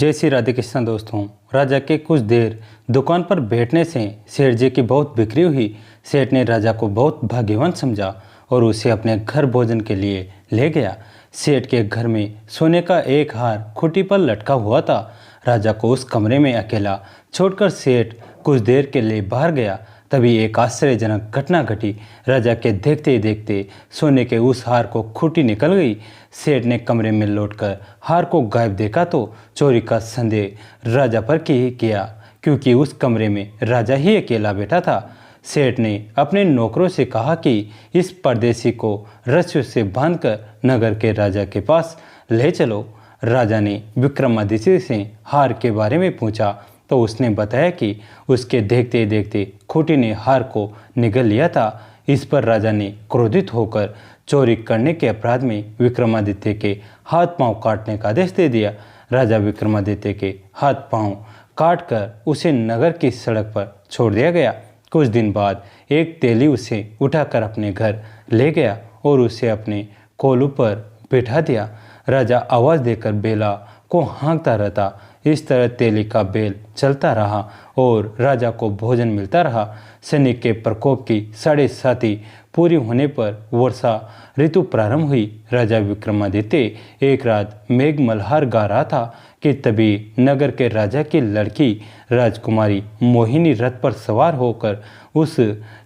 जय श्री राधे कृष्ण दोस्तों। राजा के कुछ देर दुकान पर बैठने से सेठ जी की बहुत बिक्री हुई। सेठ ने राजा को बहुत भाग्यवान समझा और उसे अपने घर भोजन के लिए ले गया। सेठ के घर में सोने का एक हार खूंटी पर लटका हुआ था। राजा को उस कमरे में अकेला छोड़कर सेठ कुछ देर के लिए बाहर गया। तभी एक आश्चर्यजनक घटना घटी। राजा के देखते ही देखते सोने के उस हार को खूंटी निकल गई। सेठ ने कमरे में लौटकर हार को गायब देखा तो चोरी का संदेह राजा पर किया, क्योंकि उस कमरे में राजा ही अकेला बैठा था। सेठ ने अपने नौकरों से कहा कि इस परदेसी को रस्सियों से बांधकर नगर के राजा के पास ले चलो। राजा ने विक्रमादित्य से हार के बारे में पूछा तो उसने बताया कि उसके देखते देखते खूंटी ने हार को निगल लिया था। इस पर राजा ने क्रोधित होकर चोरी करने के अपराध में विक्रमादित्य के हाथ पांव काटने का आदेश दे दिया। राजा विक्रमादित्य के हाथ पांव काटकर उसे नगर की सड़क पर छोड़ दिया गया। कुछ दिन बाद एक तेली उसे उठाकर अपने घर ले गया और उसे अपने कोलू पर बिठा दिया। राजा आवाज़ देकर बेला को हाँकता रहता। इस तरह तेली का बेल चलता रहा और राजा को भोजन मिलता रहा। शनि के प्रकोप की 7.5 पूरी होने पर वर्षा ऋतु प्रारंभ हुई। राजा विक्रमादित्य एक रात मेघ मल्हार गा रहा था कि तभी नगर के राजा की लड़की राजकुमारी मोहिनी रथ पर सवार होकर उस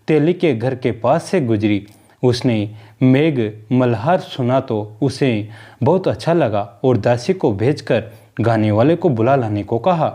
तेली के घर के पास से गुजरी। उसने मेघ मल्हार सुना तो उसे बहुत अच्छा लगा और दासी को भेजकर गाने वाले को बुला लाने को कहा।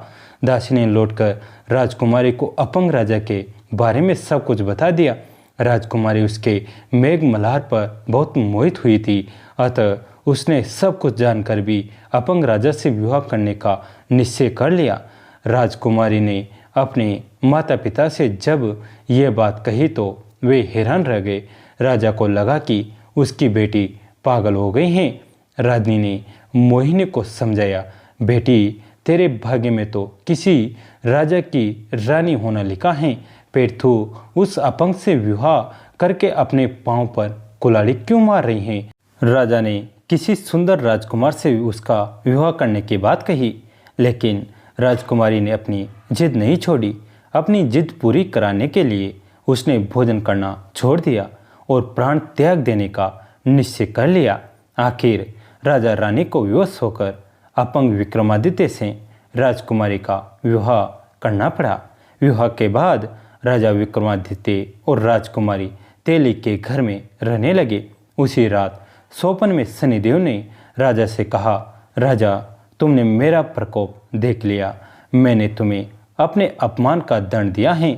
दासी ने लौटकर राजकुमारी को अपंग राजा के बारे में सब कुछ बता दिया। राजकुमारी उसके मेघ मल्हार पर बहुत मोहित हुई थी, अतः उसने सब कुछ जानकर भी अपंग राजा से विवाह करने का निश्चय कर लिया। राजकुमारी ने अपने माता पिता से जब यह बात कही तो वे हैरान रह गए। राजा को लगा कि उसकी बेटी पागल हो गई हैं। रानी ने मोहिनी को समझाया, बेटी तेरे भाग्य में तो किसी राजा की रानी होना लिखा है, फिर तू उस अपंग से विवाह करके अपने पांव पर कुल्हाड़ी क्यों मार रही है। राजा ने किसी सुंदर राजकुमार से उसका विवाह करने की बात कही, लेकिन राजकुमारी ने अपनी जिद नहीं छोड़ी। अपनी जिद पूरी कराने के लिए उसने भोजन करना छोड़ दिया और प्राण त्याग देने का निश्चय कर लिया। आखिर राजा रानी को विवश होकर अपंग विक्रमादित्य से राजकुमारी का विवाह करना पड़ा। विवाह के बाद राजा विक्रमादित्य और राजकुमारी तेली के घर में रहने लगे। उसी रात स्वप्न में शनिदेव ने राजा से कहा, राजा तुमने मेरा प्रकोप देख लिया, मैंने तुम्हें अपने अपमान का दंड दिया है।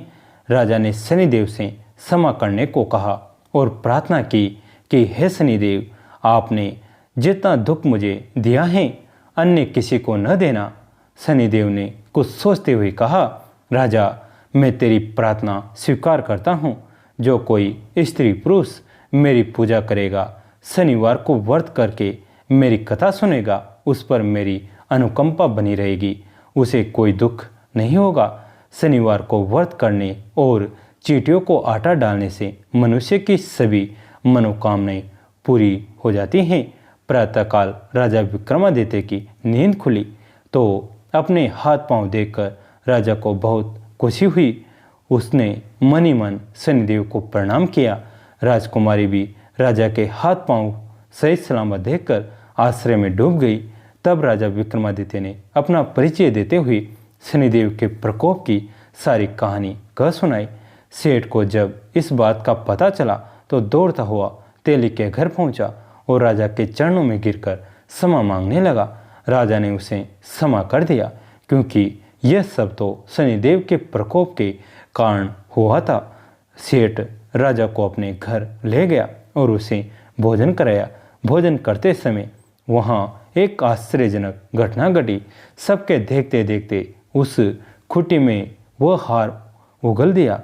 राजा ने शनिदेव से क्षमा करने को कहा और प्रार्थना की कि हे शनिदेव, आपने जितना दुख मुझे दिया है अन्य किसी को न देना। शनिदेव ने कुछ सोचते हुए कहा, राजा मैं तेरी प्रार्थना स्वीकार करता हूँ। जो कोई स्त्री पुरुष मेरी पूजा करेगा, शनिवार को व्रत करके मेरी कथा सुनेगा, उस पर मेरी अनुकंपा बनी रहेगी, उसे कोई दुख नहीं होगा। शनिवार को व्रत करने और चींटियों को आटा डालने से मनुष्य की सभी मनोकामनाएं पूरी हो जाती हैं। प्रातःकाल राजा विक्रमादित्य की नींद खुली तो अपने हाथ पांव देखकर राजा को बहुत खुशी हुई। उसने मन ही मन शनिदेव को प्रणाम किया। राजकुमारी भी राजा के हाथ पांव सही सलामत देखकर आश्चर्य में डूब गई। तब राजा विक्रमादित्य ने अपना परिचय देते हुए शनिदेव के प्रकोप की सारी कहानी कह सुनाई। सेठ को जब इस बात का पता चला तो दौड़ता हुआ तेली के घर पहुंचा और राजा के चरणों में गिरकर क्षमा मांगने लगा। राजा ने उसे क्षमा कर दिया, क्योंकि यह सब तो शनिदेव के प्रकोप के कारण हुआ था। सेठ राजा को अपने घर ले गया और उसे भोजन कराया। भोजन करते समय वहाँ एक आश्चर्यजनक घटना घटी। सबके देखते देखते उस खूंटी में वह हार उगल दिया।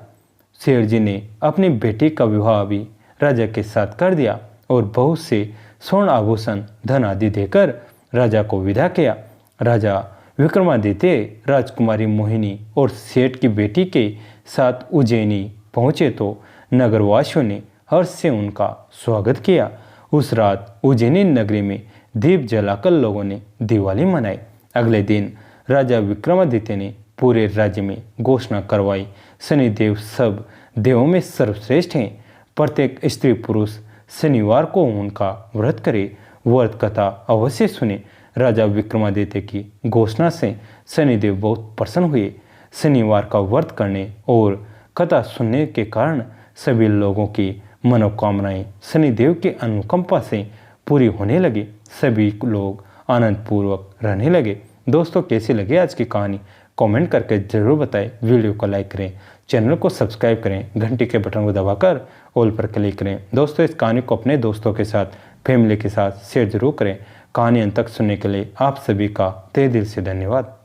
सेठ जी ने अपनी बेटी का विवाह भी राजा के साथ कर दिया और बहुत से स्वर्ण आभूषण धन आदि देकर राजा को विदा किया। राजा विक्रमादित्य राजकुमारी मोहिनी और सेठ की बेटी के साथ उज्जैनी पहुँचे तो नगरवासियों ने हर्ष से उनका स्वागत किया। उस रात उज्जैनी नगरी में दीप जलाकर लोगों ने दिवाली मनाई। अगले दिन राजा विक्रमादित्य ने पूरे राज्य में घोषणा करवाई, शनिदेव सब देवों में सर्वश्रेष्ठ हैं। प्रत्येक स्त्री पुरुष शनिवार को उनका व्रत करे, व्रत कथा अवश्य सुने। राजा विक्रमादित्य की घोषणा से शनिदेव बहुत प्रसन्न हुए। शनिवार का व्रत करने और कथा सुनने के कारण सभी लोगों की मनोकामनाएं शनिदेव के अनुकंपा से पूरी होने लगी। सभी लोग आनंद पूर्वक रहने लगे। दोस्तों, कैसी लगी आज की कहानी कमेंट करके जरूर बताएं। वीडियो को लाइक करें, चैनल को सब्सक्राइब करें, घंटी के बटन को दबाकर ऑल पर क्लिक करें। दोस्तों, इस कहानी को अपने दोस्तों के साथ, फैमिली के साथ शेयर जरूर करें। कहानी अंत तक सुनने के लिए आप सभी का तहे दिल से धन्यवाद।